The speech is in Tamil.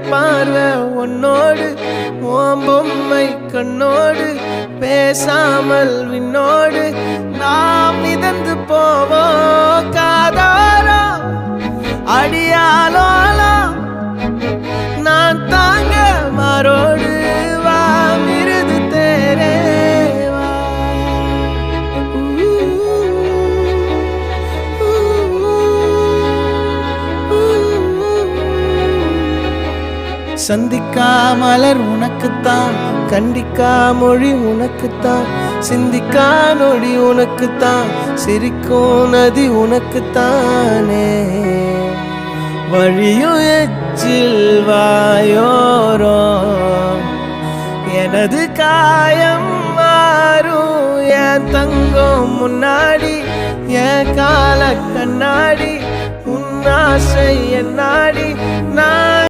பார்வை உன்னோடு ஓம் பொம்மை கண்ணோடு பேசாமல் விண்ணோடு நாம் மிதந்து போவோம் காதாரோ அடியாலோலோ நான் தாங்க மாரோடு வா மிருது தேரே வா சந்திக்கா மலர் உனக்குத்தான் கண்டிக்கா மொழி உனக்குத்தான் சிந்திக்கா நொடி உனக்குத்தான் சிரிக்கும் நதி உனக்குத்தானே வழியும் எச்சில் வாயோரோ எனது காயம் மாறும் என் தங்கம் முன்னாடி என் கால கண்ணாடி உன் ஆசை என்னாடி